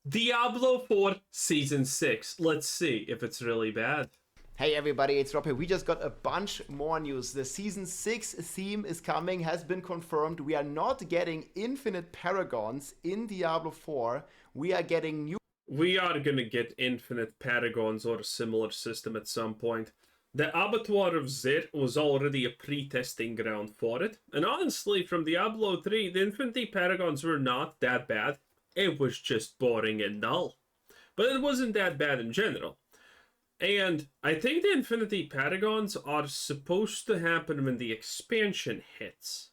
Diablo 4 Season 6. Let's see if it's really bad. Hey everybody, it's Rob here. We just got a bunch more news. The Season 6 theme is coming, has been confirmed. We are not getting infinite Paragons in Diablo 4. We are getting new... We are gonna get infinite Paragons or a similar system at some point. The Abattoir of Zir was already a pre-testing ground for it. And honestly, from Diablo 3, the Infinity Paragons were not that bad. It was just boring and dull. But it wasn't that bad in general. And I think the Infinity Paragons are supposed to happen when the expansion hits.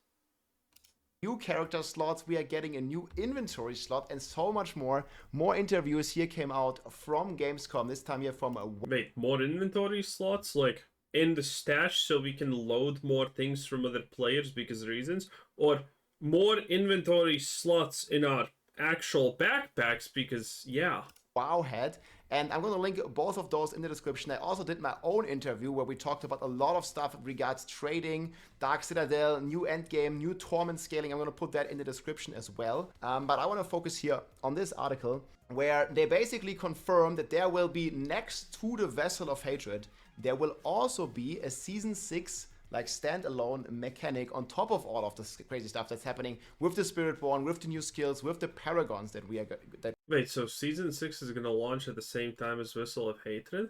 New character slots, we are getting a new inventory slot, and so much more. More interviews here came out from Gamescom, this time here from a... Wait, more inventory slots? Like, in the stash so we can load more things from other players because of reasons? Or more inventory slots in our actual backpacks because, yeah. WoW head, and I'm going to link both of those in the description. I also did my own interview where we talked about a lot of stuff regards trading, Dark Citadel, new endgame, new torment scaling. I'm going to put that in the description as well. But I want to focus here on this article where they basically confirm that there will be, next to the Vessel of Hatred, there will also be a Season 6 like standalone mechanic on top of all of this crazy stuff that's happening with the Spiritborn, with the new skills, with the Paragons that we are... Wait, so Season 6 is going to launch at the same time as Vessel of Hatred?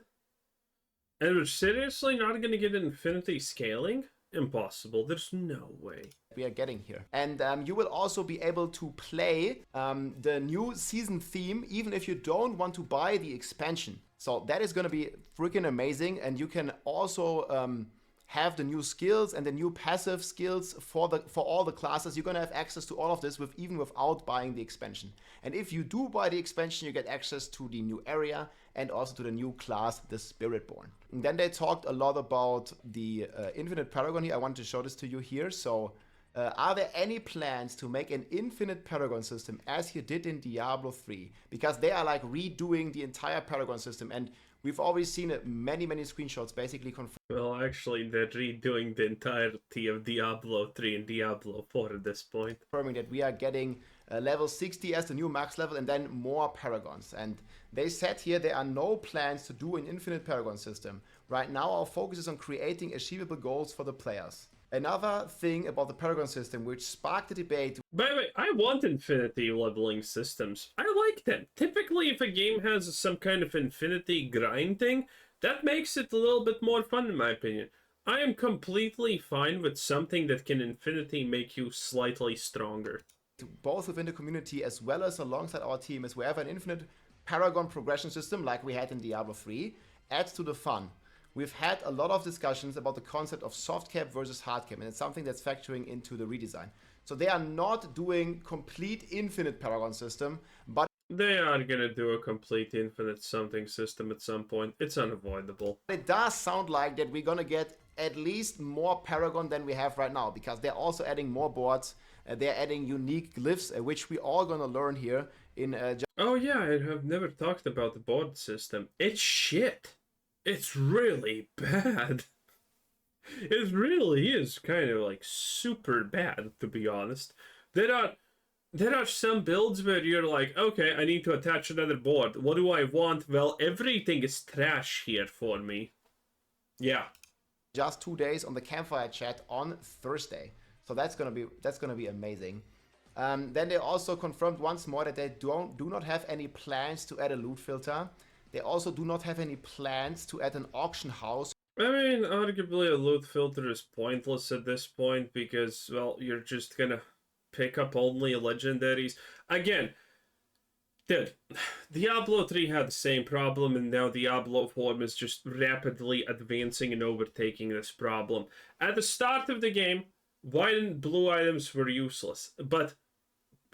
And we're seriously not going to get infinity scaling? Impossible. There's no way. We are getting here. And you will also be able to play the new season theme, even if you don't want to buy the expansion. So that is going to be freaking amazing. And you can also... have the new skills and the new passive skills for all the classes. You're gonna have access to all of this even without buying the expansion. And if you do buy the expansion, you get access to the new area and also to the new class, the Spiritborn. And then they talked a lot about the Infinite Paragon here. I want to show this to you here. So are there any plans to make an infinite Paragon system as you did in Diablo 3? Because they are like redoing the entire Paragon system, and we've always seen many screenshots basically confirm. Well, actually, they're redoing the entirety of Diablo 3 and Diablo 4 at this point. Confirming that we are getting level 60 as the new max level and then more Paragons. And they said here there are no plans to do an infinite Paragon system. Right now our focus is on creating achievable goals for the players. Another thing about the Paragon system which sparked the debate... By the way, I want infinity leveling systems. I like them. Typically, if a game has some kind of infinity grind thing, that makes it a little bit more fun in my opinion. I am completely fine with something that can infinity make you slightly stronger. Both within the community as well as alongside our team is we have an infinite Paragon progression system like we had in Diablo 3, adds to the fun. We've had a lot of discussions about the concept of soft cap versus hard cap, and it's something that's factoring into the redesign. So they are not doing complete infinite Paragon system, but they are gonna do a complete infinite something system at some point. It's unavoidable. It does sound like that we're gonna get at least more Paragon than we have right now, because they're also adding more boards. They're adding unique glyphs, which we all gonna learn here in... Oh yeah, I have never talked about the board system. It's shit. It's really bad. It really is kind of like super bad, to be honest. There are some builds where you're like, okay, I need to attach another board. What do I want? Well, everything is trash here for me. Yeah. Just 2 days on the campfire chat on Thursday. So that's gonna be amazing. Then they also confirmed once more that they do not have any plans to add a loot filter. They also do not have any plans to add an auction house. I mean, arguably a loot filter is pointless at this point because, well, you're just gonna pick up only legendaries. Again, dude, Diablo 3 had the same problem, and now Diablo 4 is just rapidly advancing and overtaking this problem. At the start of the game, white and blue items were useless, but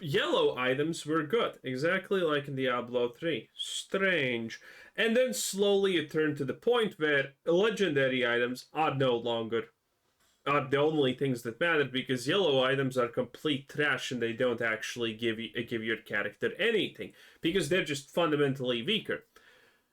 yellow items were good, exactly like in Diablo 3. Strange. And then slowly it turned to the point where legendary items are no longer the only things that matter, because yellow items are complete trash and they don't actually give your character anything, because they're just fundamentally weaker.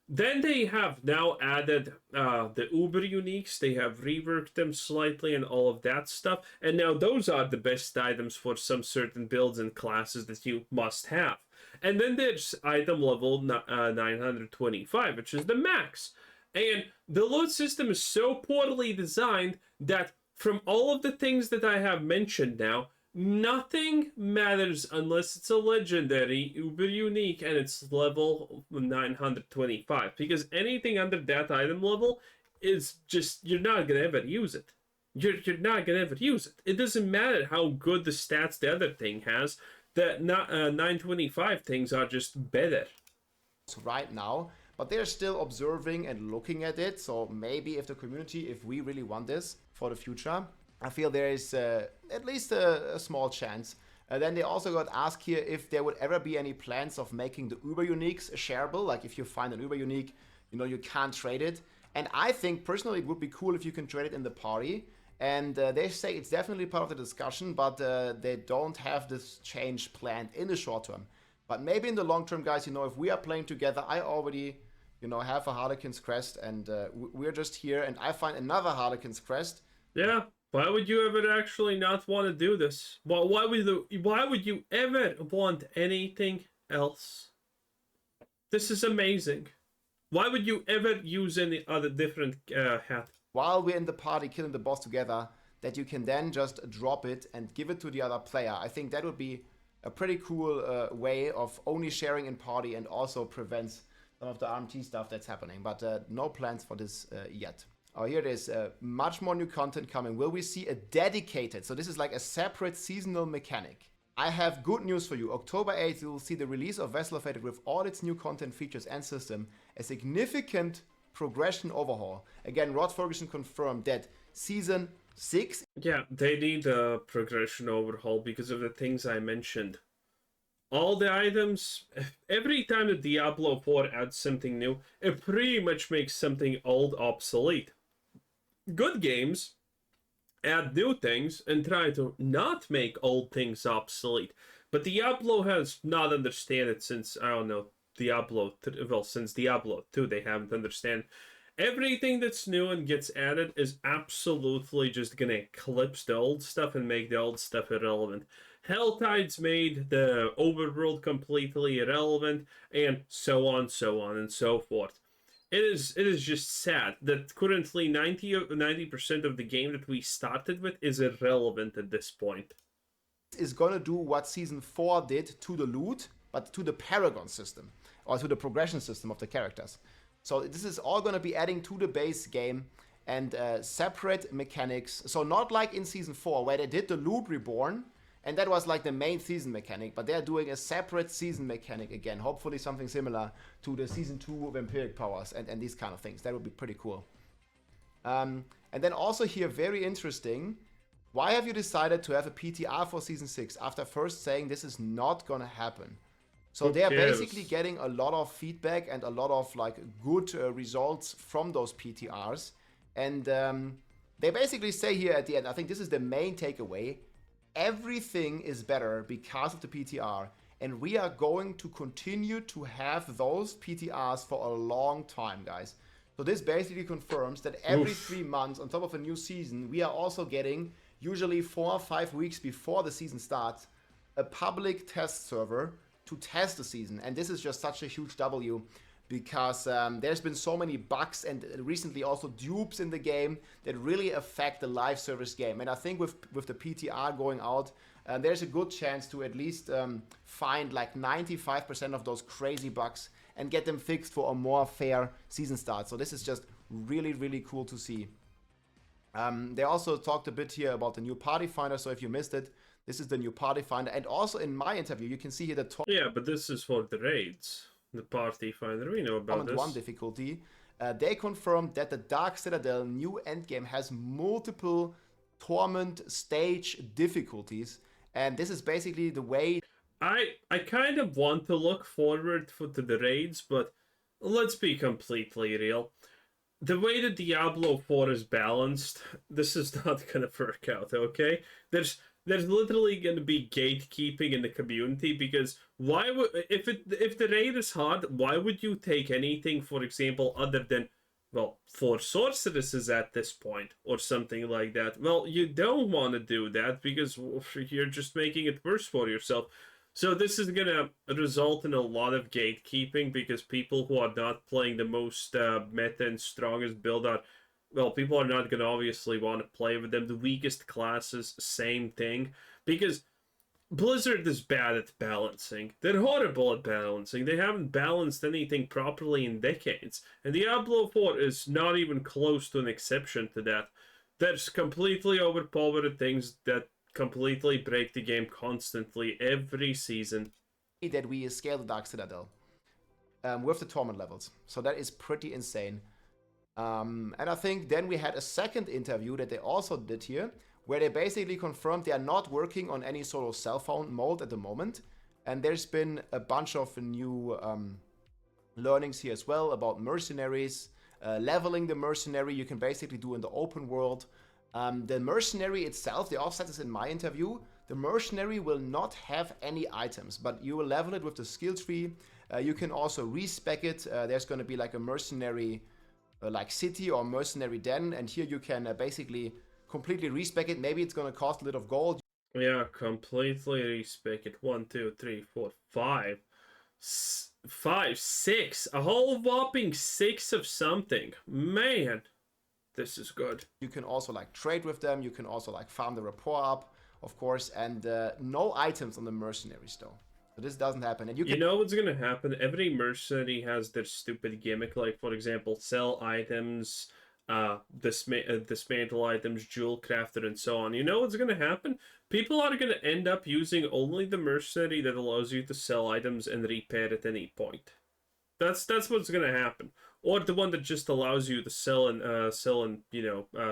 Then they have now added the Uber Uniques. They have reworked them slightly and all of that stuff. And now those are the best items for some certain builds and classes that you must have. And then there's item level 925, which is the max. And the loot system is so poorly designed that from all of the things that I have mentioned now, nothing matters unless it's a legendary, uber unique, and it's level 925. Because anything under that item level is just, you're not gonna ever use it. You're not gonna ever use it. It doesn't matter how good the stats the other thing has. The 925 things are just better. Right now, but they're still observing and looking at it. So maybe if the community, if we really want this for the future, I feel there is at least a small chance. Then they also got asked here if there would ever be any plans of making the Uber Uniques shareable. Like if you find an Uber Unique, you know, you can't trade it. And I think personally it would be cool if you can trade it in the party. And they say it's definitely part of the discussion, but they don't have this change planned in the short term. But maybe in the long term, guys, you know, if we are playing together, I already, you know, have a Harlequin's Crest, and we're just here, and I find another Harlequin's Crest. Yeah. Why would you ever actually not want to do this? Why would you ever want anything else? This is amazing. Why would you ever use any other different hat? While we're in the party killing the boss together, that you can then just drop it and give it to the other player. I think that would be a pretty cool way of only sharing in party and also prevents some of the RMT stuff that's happening. But no plans for this yet. Oh, here it is. Much more new content coming. Will we see a dedicated, so this is like a separate seasonal mechanic. I have good news for you. October 8th, you will see the release of Vessel of Fate with all its new content, features, and system. A significant progression overhaul. Again, Rod Ferguson confirmed that Season 6... Yeah, they need a progression overhaul because of the things I mentioned. All the items, every time the Diablo 4 adds something new, it pretty much makes something old obsolete. Good games add new things and try to not make old things obsolete. But Diablo has not understand it since, I don't know, since Diablo 2 they haven't understand. Everything that's new and gets added is absolutely just gonna eclipse the old stuff and make the old stuff irrelevant. Helltide's made the overworld completely irrelevant, and so on, and so forth. It is just sad that currently 90% of the game that we started with is irrelevant at this point. Is gonna do what Season 4 did to the loot, but to the Paragon system, or to the progression system of the characters. So this is all gonna be adding to the base game and separate mechanics. So not like in Season 4, where they did the Loot Reborn, and that was like the main season mechanic, but they're doing a separate season mechanic again. Hopefully something similar to the Season 2 vampiric powers and these kind of things. That would be pretty cool. And then also here, very interesting, why have you decided to have a PTR for Season 6 after first saying this is not gonna happen? So they are basically getting a lot of feedback and a lot of like good results from those PTRs. And they basically say here at the end, I think this is the main takeaway, everything is better because of the PTR. And we are going to continue to have those PTRs for a long time, guys. So this basically confirms that every 3 months on top of a new season, we are also getting, usually 4 or 5 weeks before the season starts, a public test server to test the season. And this is just such a huge W because there's been so many bugs and recently also dupes in the game that really affect the live service game. And I think with the PTR going out, there's a good chance to at least find like 95% of those crazy bugs and get them fixed for a more fair season start. So this is just really, really cool to see. They also talked a bit here about the new party finder. So if you missed it, this is the new party finder. And also in my interview, you can see here the top. Yeah, but this is for the raids. The party finder, we know about this. 1 difficulty. They confirmed that the Dark Citadel new endgame has multiple torment stage difficulties. And this is basically the way. I kind of want to look forward to the raids, but let's be completely real. The way that Diablo 4 is balanced, this is not gonna work out, okay? There's literally going to be gatekeeping in the community because why would if the raid is hard, why would you take anything, for example, other than, well, 4 sorceresses at this point or something like that? Well, you don't want to do that because you're just making it worse for yourself. So this is gonna result in a lot of gatekeeping because people who are not playing the most meta and strongest build are, well, people are not gonna obviously want to play with them. The weakest classes, same thing, because Blizzard is bad at balancing. They're horrible at balancing. They haven't balanced anything properly in decades, and Diablo 4 is not even close to an exception to that. There's completely overpowered things that completely break the game constantly every season. That we scale the Dark Citadel with the Torment levels. So that is pretty insane. And I think then we had a second interview that they also did here, where they basically confirmed they are not working on any sort of cell phone mode at the moment. And there's been a bunch of new learnings here as well about mercenaries, leveling the mercenary you can basically do in the open world. The mercenary itself, the offset is in my interview, the mercenary will not have any items, but you will level it with the skill tree. You can also respec it. There's going to be like a mercenary like city or mercenary den, and here you can basically completely respec it. Maybe it's going to cost a little of gold. Yeah, completely respec it. 1, 2, 3, 4, 5. 5, 6. A whole whopping 6 of something. Man, this is good. You can also like trade with them. You can also like farm the rapport up, of course, and no items on the mercenaries though. So this doesn't happen. And you know what's gonna happen? Every mercenary has their stupid gimmick, like for example, sell items, dismantle items, jewel crafter, and so on. You know what's gonna happen? People are gonna end up using only the mercenary that allows you to sell items and repair at any point. That's what's gonna happen. Or the one that just allows you to sell and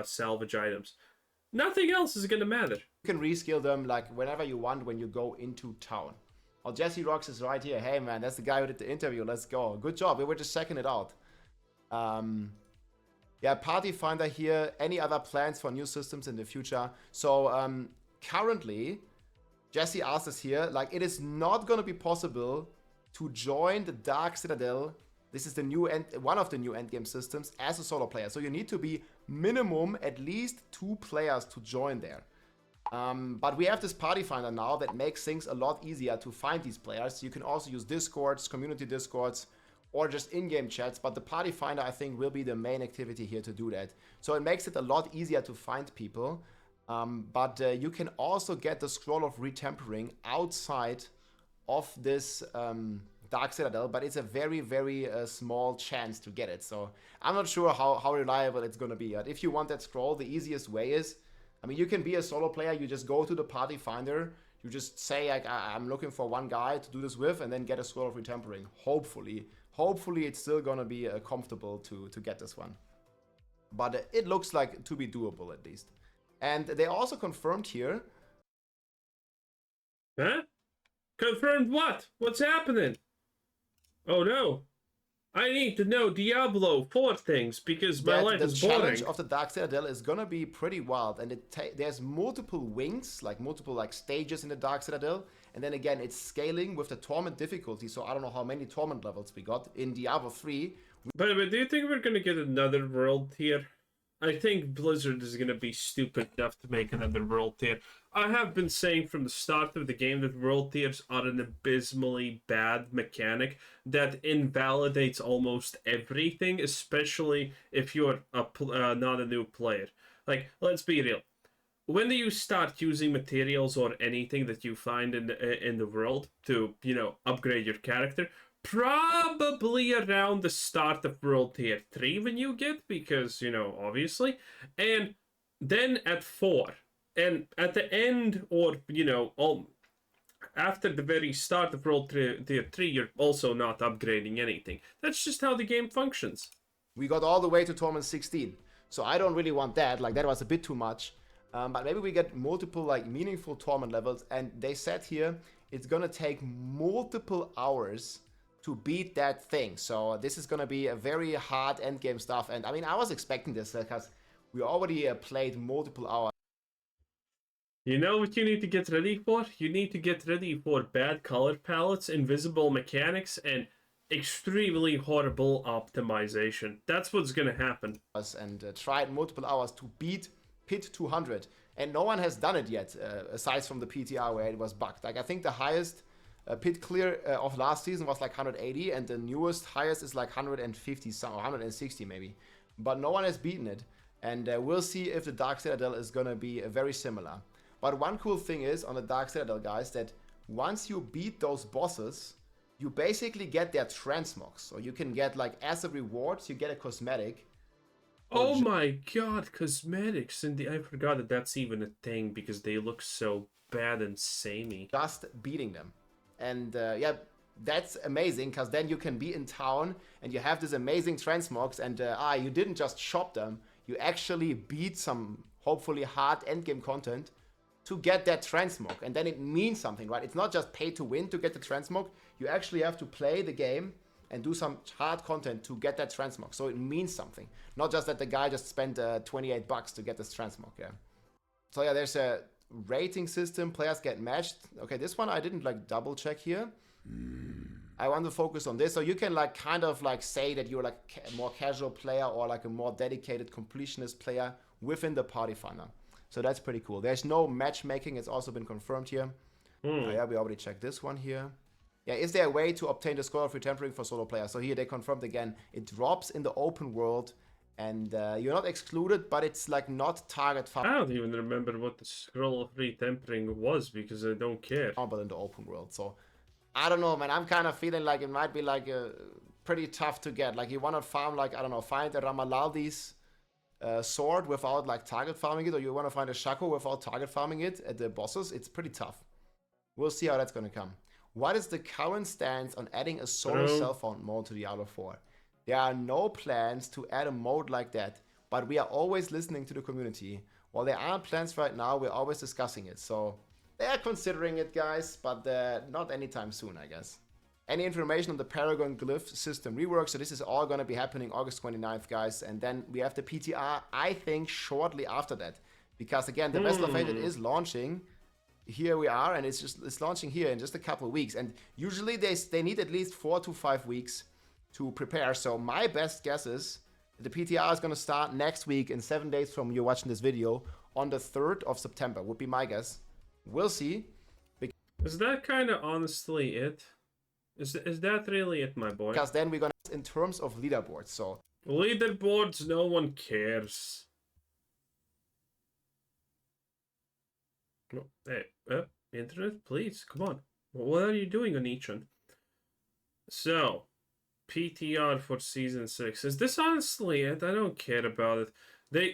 salvage items. Nothing else is gonna matter. You can reskill them like whenever you want when you go into town. Oh, Jesse Rocks is right here. Hey man, that's the guy who did the interview. Let's go. Good job. We were just checking it out. Yeah, Party Finder here. Any other plans for new systems in the future? So currently, Jesse asked us here, like it is not going to be possible to join the Dark Citadel. This is the new one of the new endgame systems as a solo player. So you need to be minimum at least 2 players to join there. But we have this party finder now that makes things a lot easier to find these players. You can also use discords, community discords, or just in-game chats. But the party finder, I think, will be the main activity here to do that. So it makes it a lot easier to find people. But you can also get the scroll of retempering outside of this Dark Citadel, but it's a very, very small chance to get it. So I'm not sure how reliable it's going to be. But if you want that scroll, the easiest way is, I mean, you can be a solo player. You just go to the party finder. You just say, like, I'm looking for one guy to do this with, and then get a scroll of retempering. Hopefully it's still going to be comfortable to get this one. But it looks like to be doable at least. And they also confirmed here. Huh? Confirmed what? What's happening? Oh no. I need to know Diablo 4 things because my life is boring. The challenge of the Dark Citadel is gonna be pretty wild, and there's multiple wings, like multiple stages in the Dark Citadel, and then again it's scaling with the Torment difficulty. So I don't know how many Torment levels we got in Diablo 3. But do you think we're gonna get another world tier? I think Blizzard is gonna be stupid enough to make another world tier. I have been saying from the start of the game that world tiers are an abysmally bad mechanic that invalidates almost everything, especially if you're not a new player. Like, let's be real. When do you start using materials or anything that you find in the world to, upgrade your character? Probably around the start of World Tier 3 when you get, because, obviously. And then at 4. And at the end, or, after the very start of World Tier 3, you're also not upgrading anything. That's just how the game functions. We got all the way to Torment 16. So I don't really want that. Like, that was a bit too much. But maybe we get multiple, meaningful Torment levels. And they said here, it's gonna take multiple hours to beat that thing. So this is going to be a very hard endgame stuff. And I mean, I was expecting this because we already played multiple hours. You know what you need to get ready for? You need to get ready for bad color palettes, invisible mechanics, and extremely horrible optimization. That's what's going to happen. And tried multiple hours to beat Pit 200. And no one has done it yet, aside from the PTR where it was bugged. Like, I think the highest Pit clear of last season was like 180, and the newest highest is like 150 some, or 160 maybe. But no one has beaten it, and we'll see if the Dark Citadel is gonna be very similar. But one cool thing is on the Dark Citadel, guys, that once you beat those bosses, you basically get their transmogs. So you can get, like, as a reward, you get a cosmetic. Oh my god, cosmetics! And I forgot that that's even a thing because they look so bad and samey. Just beating them. And yeah, that's amazing, because then you can be in town and you have this amazing transmogs, and you didn't just shop them, you actually beat some hopefully hard endgame content to get that transmog, and then it means something, right? It's not just pay to win to get the transmog, you actually have to play the game and do some hard content to get that transmog, so it means something. Not just that the guy just spent 28 bucks to get this transmog, yeah. So yeah, there's a rating system, players get matched. Okay, this one I didn't like double check here. I want to focus on this. So you can like kind of like say that you're like a more casual player or like a more dedicated completionist player within the party finder. So that's pretty cool. There's no matchmaking, it's also been confirmed here. Yeah, we already checked this one here. Yeah, is there a way to obtain the score of retempering for solo players? So here they confirmed again, it drops in the open world, and you're not excluded, but it's like not target I don't even remember what the scroll of retempering was because I don't care. but in the open world. So I don't know, man. I'm kind of feeling like it might be like pretty tough to get. Like you want to farm, like, I don't know, find a Ramalaldi's sword without like target farming it, or you want to find a Shaco without target farming it at the bosses. It's pretty tough. We'll see how that's going to come. What is the current stance on adding a solo cell phone mode to Diablo 4? There are no plans to add a mode like that, but we are always listening to the community. While there aren't plans right now, we're always discussing it. So they are considering it, guys, but not anytime soon, I guess. Any information on the Paragon glyph system rework? So this is all going to be happening August 29th, guys. And then we have the PTR, I think, shortly after that. Because again, the Vessel of Fate is launching. Here we are, and it's launching here in just a couple of weeks. And usually they need at least 4 to 5 weeks to prepare. So my best guess is the PTR is going to start next week, in 7 days from you watching this video, on the 3rd of September, would be my guess. We'll see. Is that kind of honestly it? Is that really it, my boy? Because then we're going to, in terms of leaderboards, so... Leaderboards, no one cares. Hey, internet, please, come on. What are you doing on each one? So, PTR for Season 6. Is this honestly it? I don't care about it.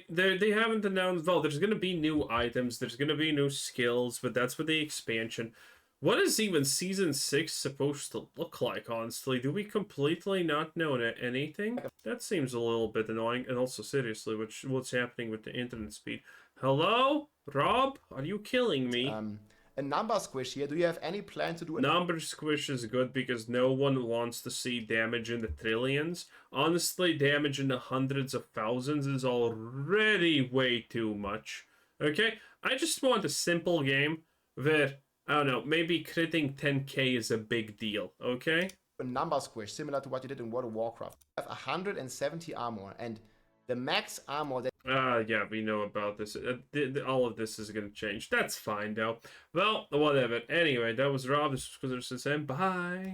They haven't announced... Well, there's going to be new items, there's going to be new skills, but that's for the expansion. What is even Season 6 supposed to look like, honestly? Do we completely not know anything? That seems a little bit annoying. And also, seriously, what's happening with the internet speed? Hello? Rob? Are you killing me? A number squish here. Do you have any plan to do... Number squish is good because no one wants to see damage in the trillions. Honestly, damage in the hundreds of thousands is already way too much. Okay? I just want a simple game where... I don't know, maybe critting 10k is a big deal, okay? A number squish, similar to what you did in World of Warcraft. You have 170 armor, and the max armor that... yeah, we know about this. All of this is gonna change. That's fine, though. Well, whatever. Anyway, that was Rob. This was Squizzer. Bye!